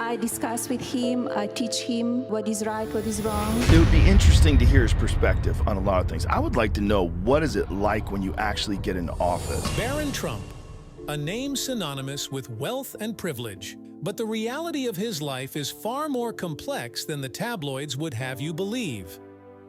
I discuss with him, I teach him what is right, what is wrong. It would be interesting to hear his perspective on a lot of things. I would like to know, what is it like when you actually get into office? Barron Trump, a name synonymous with wealth and privilege. But the reality of his life is far more complex than the tabloids would have you believe.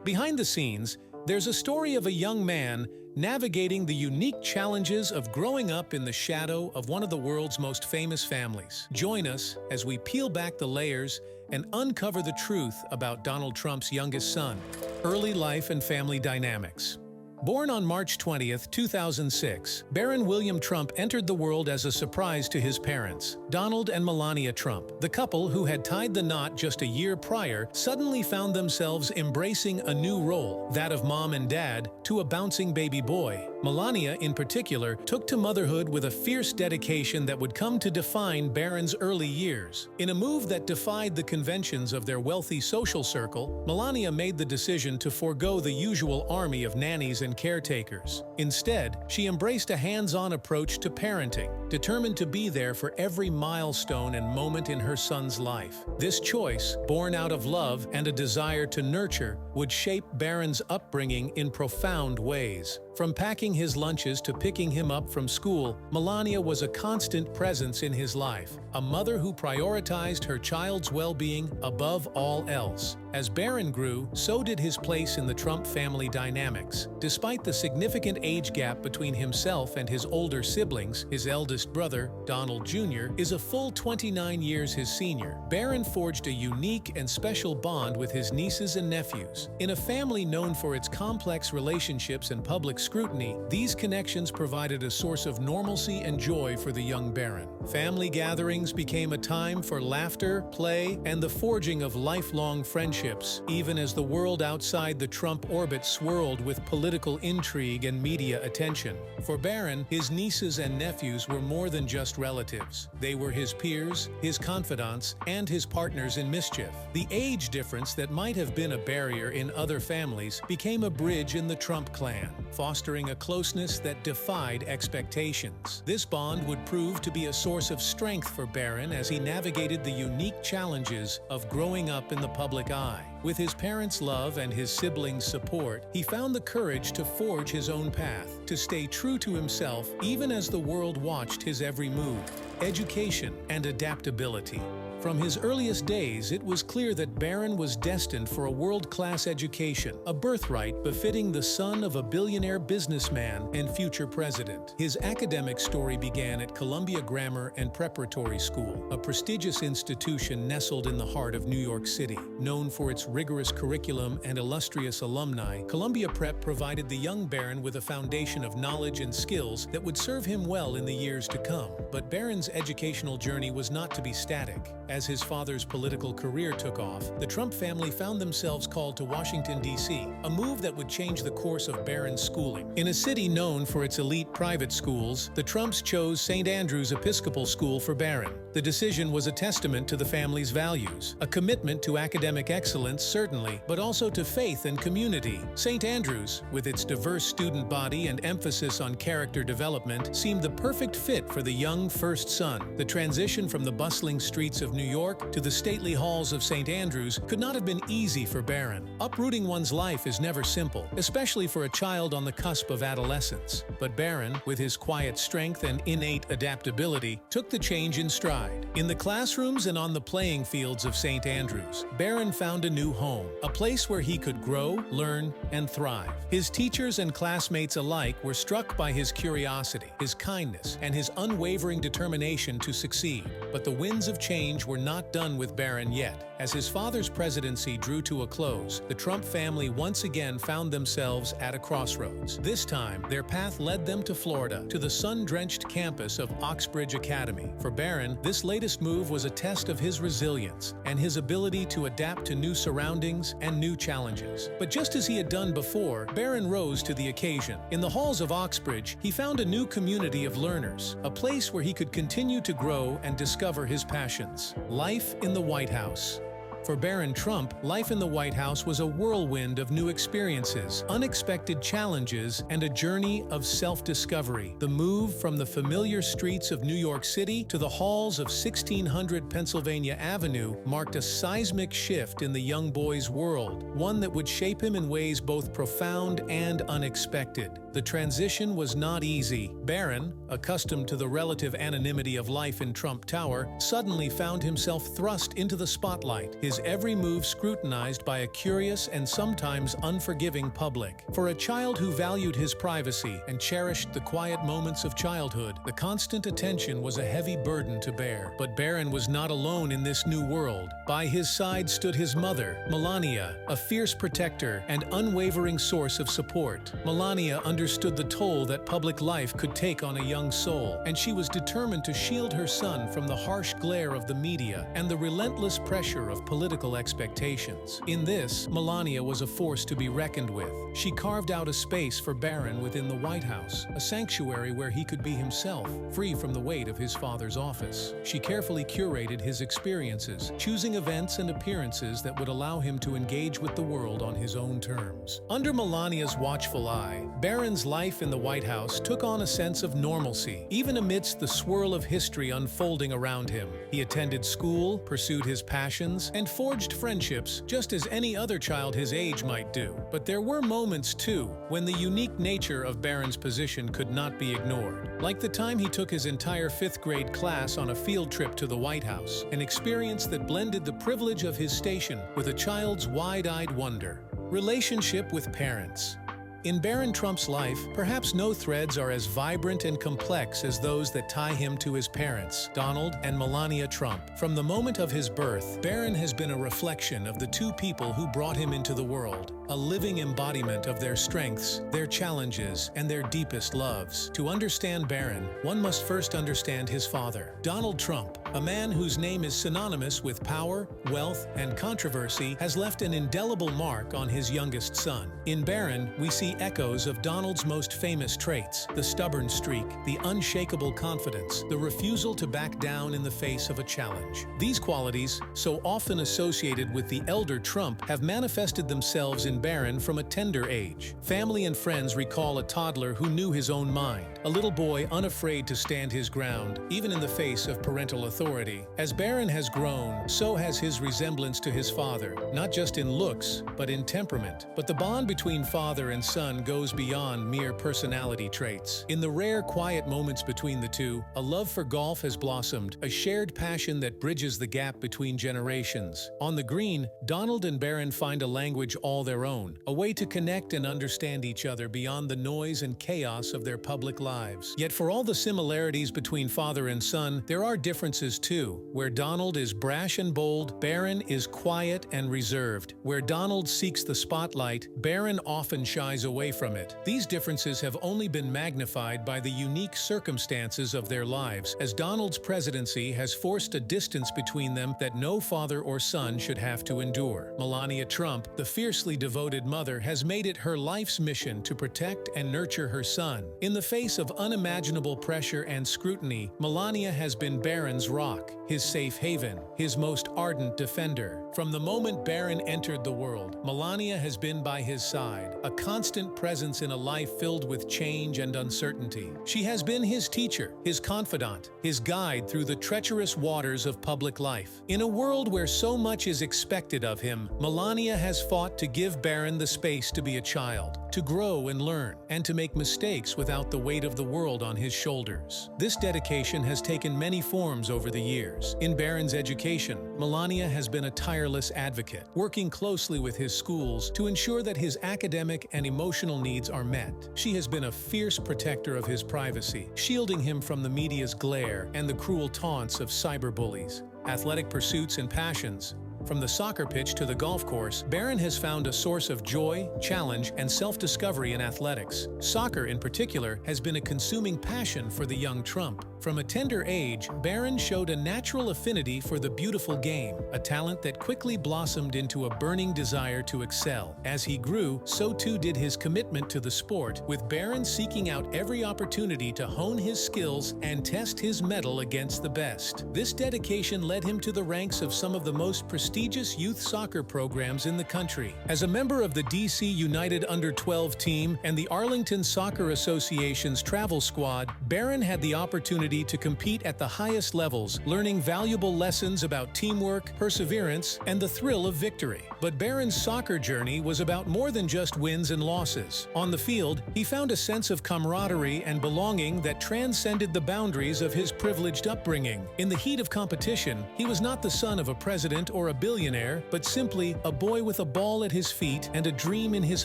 Behind the scenes, there's a story of a young man navigating the unique challenges of growing up in the shadow of one of the world's most famous families. Join us as we peel back the layers and uncover the truth about Donald Trump's youngest son, early life and family dynamics. Born on March 20th, 2006, Barron William Trump entered the world as a surprise to his parents, Donald and Melania Trump. The couple, who had tied the knot just a year prior, suddenly found themselves embracing a new role, that of mom and dad, to a bouncing baby boy. Melania, in particular, took to motherhood with a fierce dedication that would come to define Barron's early years. In a move that defied the conventions of their wealthy social circle, Melania made the decision to forego the usual army of nannies and caretakers. Instead, she embraced a hands-on approach to parenting, determined to be there for every milestone and moment in her son's life. This choice, born out of love and a desire to nurture, would shape Barron's upbringing in profound ways. From packing his lunches to picking him up from school, Melania was a constant presence in his life, a mother who prioritized her child's well-being above all else. As Barron grew, so did his place in the Trump family dynamics. Despite the significant age gap between himself and his older siblings, his eldest brother, Donald Jr., is a full 29 years his senior. Barron forged a unique and special bond with his nieces and nephews. In a family known for its complex relationships and public scrutiny, these connections provided a source of normalcy and joy for the young Barron. Family gatherings became a time for laughter, play, and the forging of lifelong friendships, even as the world outside the Trump orbit swirled with political intrigue and media attention. For Barron, his nieces and nephews were more than just relatives. They were his peers, his confidants, and his partners in mischief. The age difference that might have been a barrier in other families became a bridge in the Trump clan, fostering a closeness that defied expectations. This bond would prove to be a source of strength for Barron as he navigated the unique challenges of growing up in the public eye. With his parents' love and his siblings' support, he found the courage to forge his own path, to stay true to himself even as the world watched his every move. Education and adaptability. From his earliest days, it was clear that Barron was destined for a world-class education, a birthright befitting the son of a billionaire businessman and future president. His academic story began at Columbia Grammar and Preparatory School, a prestigious institution nestled in the heart of New York City. Known for its rigorous curriculum and illustrious alumni, Columbia Prep provided the young Barron with a foundation of knowledge and skills that would serve him well in the years to come. But Barron's educational journey was not to be static. As his father's political career took off, the Trump family found themselves called to Washington, D.C., a move that would change the course of Barron's schooling. In a city known for its elite private schools, the Trumps chose St. Andrew's Episcopal School for Barron. The decision was a testament to the family's values, a commitment to academic excellence, certainly, but also to faith and community. St. Andrew's, with its diverse student body and emphasis on character development, seemed the perfect fit for the young first son. The transition from the bustling streets of New York to the stately halls of St. Andrews could not have been easy for Barron. Uprooting one's life is never simple, especially for a child on the cusp of adolescence. But Barron, with his quiet strength and innate adaptability, took the change in stride. In the classrooms and on the playing fields of St. Andrews, Barron found a new home, a place where he could grow, learn, and thrive. His teachers and classmates alike were struck by his curiosity, his kindness, and his unwavering determination to succeed. But the winds of change were not done with Barron yet. As his father's presidency drew to a close, the Trump family once again found themselves at a crossroads. This time, their path led them to Florida, to the sun-drenched campus of Oxbridge Academy. For Barron, this latest move was a test of his resilience and his ability to adapt to new surroundings and new challenges. But just as he had done before, Barron rose to the occasion. In the halls of Oxbridge, he found a new community of learners, a place where he could continue to grow and discover his passions. Life in the White House. For Barron Trump, life in the White House was a whirlwind of new experiences, unexpected challenges, and a journey of self-discovery. The move from the familiar streets of New York City to the halls of 1600 Pennsylvania Avenue marked a seismic shift in the young boy's world, one that would shape him in ways both profound and unexpected. The transition was not easy. Barron, accustomed to the relative anonymity of life in Trump Tower, suddenly found himself thrust into the spotlight, his every move scrutinized by a curious and sometimes unforgiving public. For a child who valued his privacy and cherished the quiet moments of childhood, the constant attention was a heavy burden to bear. But Barron was not alone in this new world. By his side stood his mother, Melania, a fierce protector and unwavering source of support. Melania understood the toll that public life could take on a young soul, and she was determined to shield her son from the harsh glare of the media and the relentless pressure of political expectations. In this, Melania was a force to be reckoned with. She carved out a space for Barron within the White House, a sanctuary where he could be himself, free from the weight of his father's office. She carefully curated his experiences, choosing events and appearances that would allow him to engage with the world on his own terms. Under Melania's watchful eye, Barron's life in the White House took on a sense of normalcy, even amidst the swirl of history unfolding around him. He attended school, pursued his passions, and forged friendships just as any other child his age might do. But there were moments, too, when the unique nature of Barron's position could not be ignored. Like the time he took his entire 5th grade class on a field trip to the White House, an experience that blended the privilege of his station with a child's wide-eyed wonder. Relationship with parents. In Barron Trump's life, perhaps no threads are as vibrant and complex as those that tie him to his parents, Donald and Melania Trump. From the moment of his birth, Barron has been a reflection of the two people who brought him into the world, a living embodiment of their strengths, their challenges, and their deepest loves. To understand Barron, one must first understand his father, Donald Trump, a man whose name is synonymous with power, wealth, and controversy, has left an indelible mark on his youngest son. In Barron, we see echoes of Donald's most famous traits: the stubborn streak, the unshakable confidence, the refusal to back down in the face of a challenge. These qualities, so often associated with the elder Trump, have manifested themselves in Barron from a tender age. Family and friends recall a toddler who knew his own mind, a little boy unafraid to stand his ground, even in the face of parental authority. As Barron has grown, so has his resemblance to his father, not just in looks, but in temperament. But the bond between father and son goes beyond mere personality traits. In the rare, quiet moments between the two, a love for golf has blossomed, a shared passion that bridges the gap between generations. On the green, Donald and Barron find a language all their own, a way to connect and understand each other beyond the noise and chaos of their public lives. Yet for all the similarities between father and son, there are differences too. Where Donald is brash and bold, Barron is quiet and reserved. Where Donald seeks the spotlight, Barron often shies away from it. These differences have only been magnified by the unique circumstances of their lives, as Donald's presidency has forced a distance between them that no father or son should have to endure. Melania Trump, the fiercely devoted mother, has made it her life's mission to protect and nurture her son. In the face of unimaginable pressure and scrutiny, Melania has been Barron's rock, his safe haven, his most ardent defender. From the moment Barron entered the world, Melania has been by his side, a constant presence in a life filled with change and uncertainty. She has been his teacher, his confidant, his guide through the treacherous waters of public life. In a world where so much is expected of him, Melania has fought to give Barron the space to be a child, to grow and learn, and to make mistakes without the weight of the world on his shoulders. This dedication has taken many forms over the years. In Barron's education, Melania has been a tireless advocate, working closely with his schools to ensure that his academic and emotional needs are met. She has been a fierce protector of his privacy, shielding him from the media's glare and the cruel taunts of cyberbullies. Athletic pursuits and passions. From the soccer pitch to the golf course, Barron has found a source of joy, challenge, and self-discovery in athletics. Soccer, in particular, has been a consuming passion for the young Trump. From a tender age, Barron showed a natural affinity for the beautiful game, a talent that quickly blossomed into a burning desire to excel. As he grew, so too did his commitment to the sport, with Barron seeking out every opportunity to hone his skills and test his mettle against the best. This dedication led him to the ranks of some of the most prestigious youth soccer programs in the country. As a member of the DC United Under-12 team and the Arlington Soccer Association's travel squad, Barron had the opportunity to compete at the highest levels, learning valuable lessons about teamwork, perseverance, and the thrill of victory. But Barron's soccer journey was about more than just wins and losses. On the field, he found a sense of camaraderie and belonging that transcended the boundaries of his privileged upbringing. In the heat of competition, he was not the son of a president or a billionaire, but simply a boy with a ball at his feet and a dream in his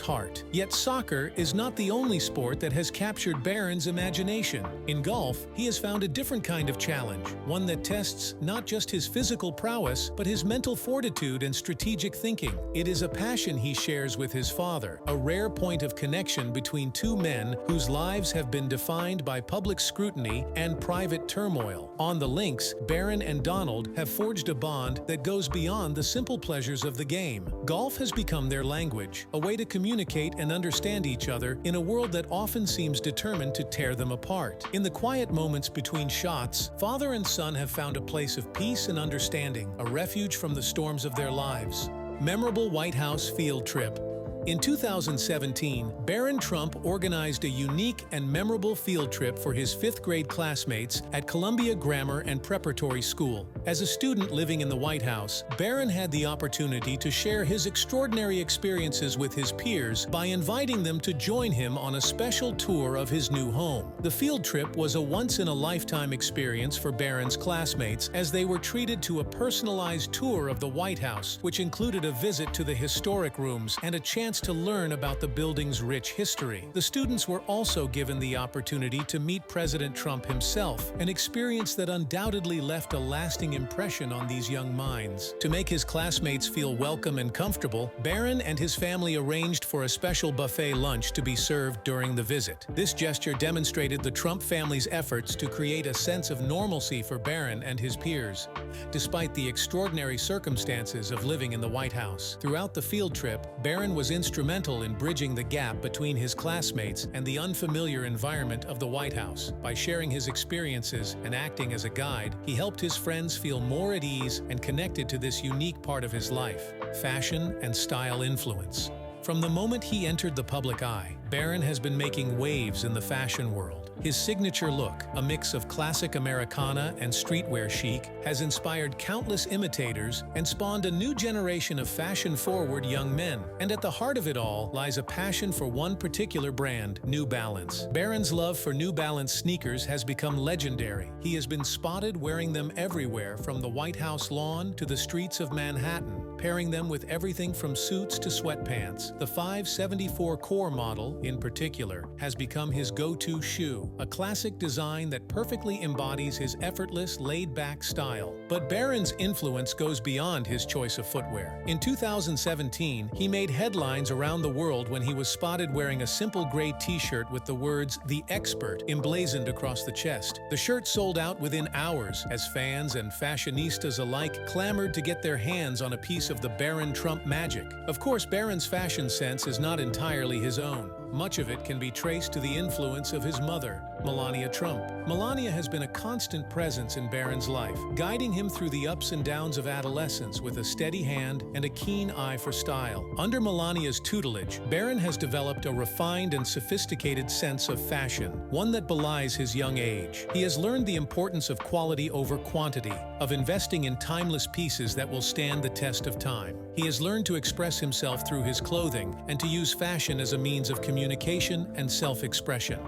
heart. Yet soccer is not the only sport that has captured Barron's imagination. In golf, he has found a different kind of challenge, one that tests not just his physical prowess, but his mental fortitude and strategic thinking. It is a passion he shares with his father, a rare point of connection between two men whose lives have been defined by public scrutiny and private turmoil. On the links, Barron and Donald have forged a bond that goes beyond the simple pleasures of the game. Golf has become their language, a way to communicate and understand each other in a world that often seems determined to tear them apart. In the quiet moments between shots, father and son have found a place of peace and understanding, a refuge from the storms of their lives. Memorable White House field trip. In 2017, Barron Trump organized a unique and memorable field trip for his 5th grade classmates at Columbia Grammar and Preparatory School. As a student living in the White House, Barron had the opportunity to share his extraordinary experiences with his peers by inviting them to join him on a special tour of his new home. The field trip was a once-in-a-lifetime experience for Barron's classmates as they were treated to a personalized tour of the White House, which included a visit to the historic rooms and a chance to learn about the building's rich history. The students were also given the opportunity to meet President Trump himself, an experience that undoubtedly left a lasting impression on these young minds. To make his classmates feel welcome and comfortable, Barron and his family arranged for a special buffet lunch to be served during the visit. This gesture demonstrated the Trump family's efforts to create a sense of normalcy for Barron and his peers, despite the extraordinary circumstances of living in the White House. Throughout the field trip, Barron was instrumental in bridging the gap between his classmates and the unfamiliar environment of the White House. By sharing his experiences and acting as a guide, he helped his friends feel more at ease and connected to this unique part of his life: fashion and style influence. From the moment he entered the public eye, Barron has been making waves in the fashion world. His signature look, a mix of classic Americana and streetwear chic, has inspired countless imitators and spawned a new generation of fashion-forward young men. And at the heart of it all lies a passion for one particular brand, New Balance. Barron's love for New Balance sneakers has become legendary. He has been spotted wearing them everywhere, from the White House lawn to the streets of Manhattan, pairing them with everything from suits to sweatpants. The 574 Core model, in particular, has become his go-to shoe, a classic design that perfectly embodies his effortless, laid-back style. But Barron's influence goes beyond his choice of footwear. In 2017, he made headlines around the world when he was spotted wearing a simple gray t-shirt with the words "The Expert" emblazoned across the chest. The shirt sold out within hours, as fans and fashionistas alike clamored to get their hands on a piece of the Barron Trump magic. Of course, Barron's fashion sense is not entirely his own. Much of it can be traced to the influence of his mother, Melania Trump. Melania has been a constant presence in Barron's life, guiding him through the ups and downs of adolescence with a steady hand and a keen eye for style. Under Melania's tutelage, Barron has developed a refined and sophisticated sense of fashion, one that belies his young age. He has learned the importance of quality over quantity, of investing in timeless pieces that will stand the test of time. He has learned to express himself through his clothing and to use fashion as a means of communication and self-expression.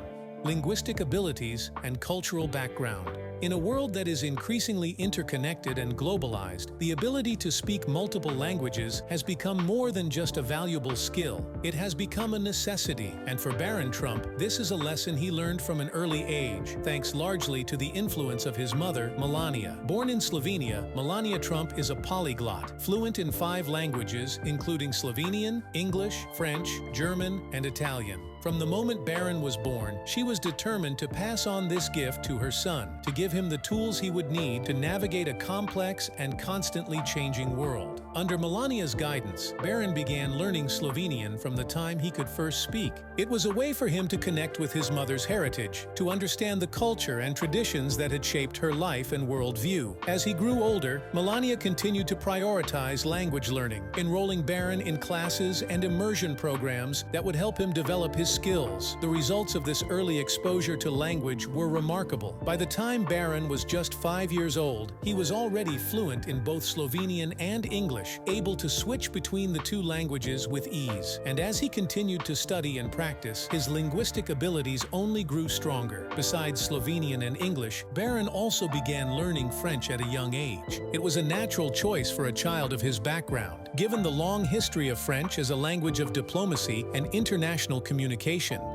Linguistic abilities and cultural background. In a world that is increasingly interconnected and globalized, the ability to speak multiple languages has become more than just a valuable skill. It has become a necessity, and for Barron Trump, this is a lesson he learned from an early age, thanks largely to the influence of his mother, Melania. Born in Slovenia, Melania Trump is a polyglot, fluent in 5 languages, including Slovenian, English, French, German, and Italian. From the moment Barron was born, she was determined to pass on this gift to her son, to give him the tools he would need to navigate a complex and constantly changing world. Under Melania's guidance, Barron began learning Slovenian from the time he could first speak. It was a way for him to connect with his mother's heritage, to understand the culture and traditions that had shaped her life and worldview. As he grew older, Melania continued to prioritize language learning, enrolling Barron in classes and immersion programs that would help him develop his skills. The results of this early exposure to language were remarkable. By the time Barron was just 5 years old, he was already fluent in both Slovenian and English, able to switch between the two languages with ease. And as he continued to study and practice, his linguistic abilities only grew stronger. Besides Slovenian and English, Barron also began learning French at a young age. It was a natural choice for a child of his background, given the long history of French as a language of diplomacy and international communication,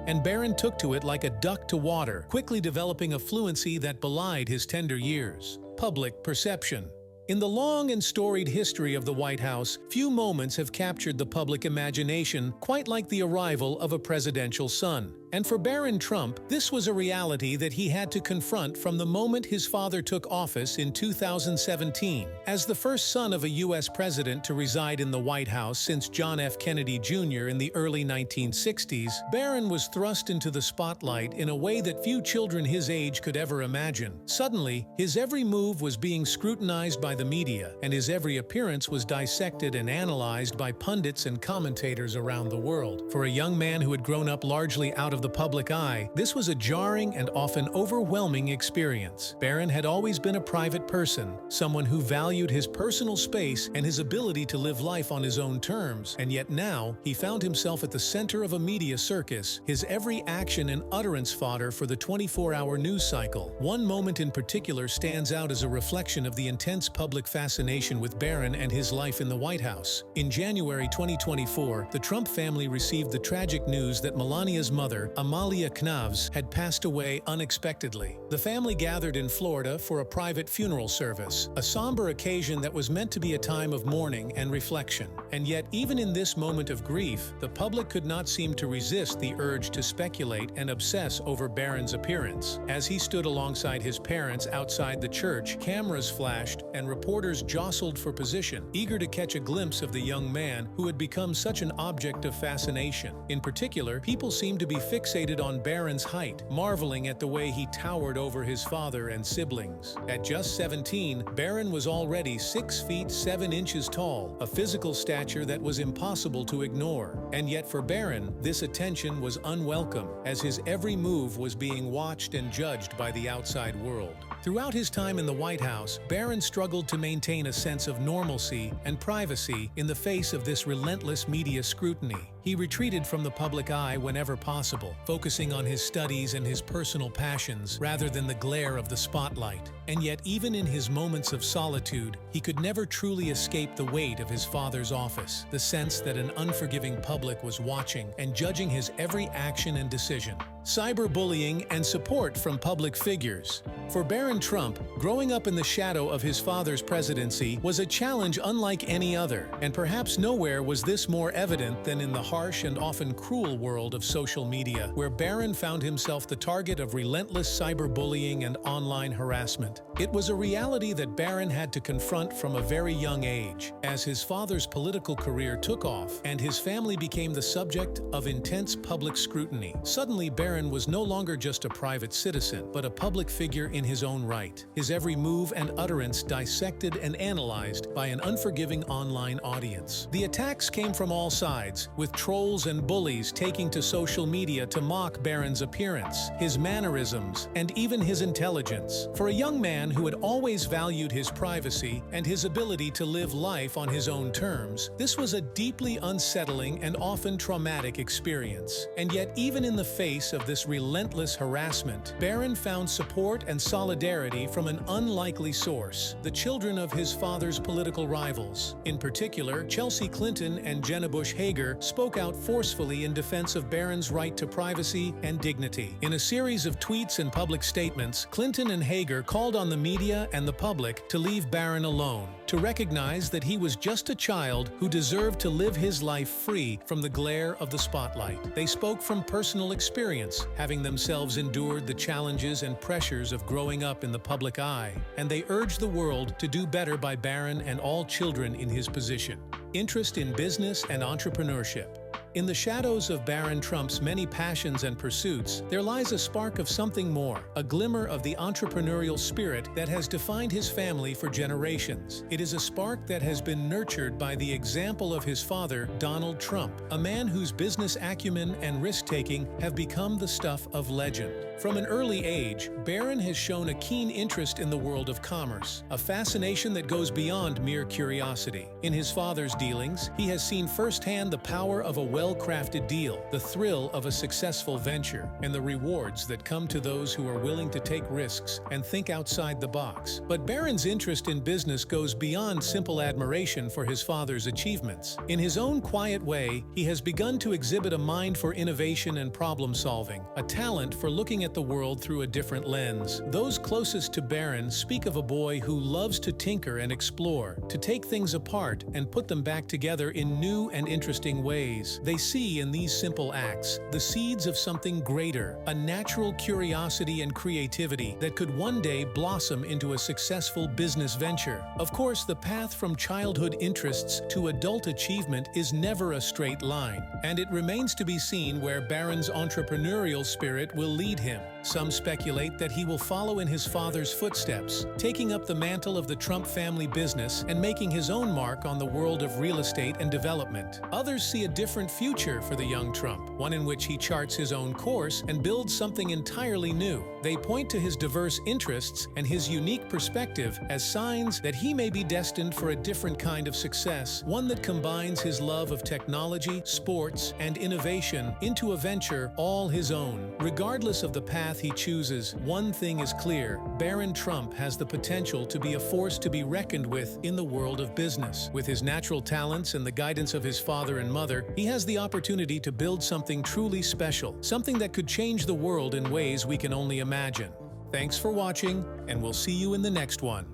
and Barron took to it like a duck to water, quickly developing a fluency that belied his tender years. Public perception. In the long and storied history of the White House, few moments have captured the public imagination quite like the arrival of a presidential son. And for Barron Trump, this was a reality that he had to confront from the moment his father took office in 2017. As the first son of a U.S. president to reside in the White House since John F. Kennedy Jr. in the early 1960s, Barron was thrust into the spotlight in a way that few children his age could ever imagine. Suddenly, his every move was being scrutinized by the media, and his every appearance was dissected and analyzed by pundits and commentators around the world. For a young man who had grown up largely out of the public eye, this was a jarring and often overwhelming experience. Barron had always been a private person, someone who valued his personal space and his ability to live life on his own terms, and yet now he found himself at the center of a media circus, his every action and utterance fodder for the 24-hour news cycle. One moment in particular stands out as a reflection of the intense public fascination with Barron and his life in the White House. In January 2024, the Trump family received the tragic news that Melania's mother, Amalia Knavs, had passed away unexpectedly. The family gathered in Florida for a private funeral service, a somber occasion that was meant to be a time of mourning and reflection. And yet, even in this moment of grief, the public could not seem to resist the urge to speculate and obsess over Barron's appearance. As he stood alongside his parents outside the church, cameras flashed and reporters jostled for position, eager to catch a glimpse of the young man who had become such an object of fascination. In particular, people seemed to be fixated on Barron's height, marveling at the way he towered over his father and siblings. At just 17, Barron was already 6 feet 7 inches tall, a physical stature that was impossible to ignore. And yet for Barron, this attention was unwelcome, as his every move was being watched and judged by the outside world. Throughout his time in the White House, Barron struggled to maintain a sense of normalcy and privacy in the face of this relentless media scrutiny. He retreated from the public eye whenever possible, focusing on his studies and his personal passions rather than the glare of the spotlight. And yet, even in his moments of solitude, he could never truly escape the weight of his father's office, the sense that an unforgiving public was watching and judging his every action and decision. Cyberbullying and support from public figures. For Barron Trump, growing up in the shadow of his father's presidency was a challenge unlike any other, and perhaps nowhere was this more evident than in the harsh and often cruel world of social media, where Barron found himself the target of relentless cyberbullying and online harassment. It was a reality that Barron had to confront from a very young age, as his father's political career took off and his family became the subject of intense public scrutiny. Suddenly, Barron was no longer just a private citizen, but a public figure in his own right, his every move and utterance dissected and analyzed by an unforgiving online audience. The attacks came from all sides, with trolls and bullies taking to social media to mock Barron's appearance, his mannerisms, and even his intelligence. For a young man who had always valued his privacy and his ability to live life on his own terms, this was a deeply unsettling and often traumatic experience. And yet, even in the face of this relentless harassment, Barron found support and solidarity from an unlikely source: the children of his father's political rivals. In particular, Chelsea Clinton and Jenna Bush Hager spoke out forcefully in defense of Barron's right to privacy and dignity. In a series of tweets and public statements, Clinton and Hager called called on the media and the public to leave Barron alone, to recognize that he was just a child who deserved to live his life free from the glare of the spotlight. They spoke from personal experience, having themselves endured the challenges and pressures of growing up in the public eye, and they urged the world to do better by Barron and all children in his position. Interest in business and entrepreneurship. In the shadows of Barron Trump's many passions and pursuits, there lies a spark of something more, a glimmer of the entrepreneurial spirit that has defined his family for generations. It is a spark that has been nurtured by the example of his father, Donald Trump, a man whose business acumen and risk-taking have become the stuff of legend. From an early age, Barron has shown a keen interest in the world of commerce, a fascination that goes beyond mere curiosity. In his father's dealings, he has seen firsthand the power of a well-crafted deal, the thrill of a successful venture, and the rewards that come to those who are willing to take risks and think outside the box. But Barron's interest in business goes beyond simple admiration for his father's achievements. In his own quiet way, he has begun to exhibit a mind for innovation and problem-solving, a talent for looking at the world through a different lens. Those closest to Barron speak of a boy who loves to tinker and explore, to take things apart and put them back together in new and interesting ways. They see in these simple acts the seeds of something greater, a natural curiosity and creativity that could one day blossom into a successful business venture. Of course, the path from childhood interests to adult achievement is never a straight line, and it remains to be seen where Barron's entrepreneurial spirit will lead him. Some speculate that he will follow in his father's footsteps, taking up the mantle of the Trump family business and making his own mark on the world of real estate and development. Others see a different future for the young Trump, one in which he charts his own course and builds something entirely new. They point to his diverse interests and his unique perspective as signs that he may be destined for a different kind of success, one that combines his love of technology, sports, and innovation into a venture all his own. Regardless of the path he chooses, one thing is clear: Barron Trump has the potential to be a force to be reckoned with in the world of business. With his natural talents and the guidance of his father and mother, he has the opportunity to build something truly special, something that could change the world in ways we can only imagine. Thanks for watching, and we'll see you in the next one.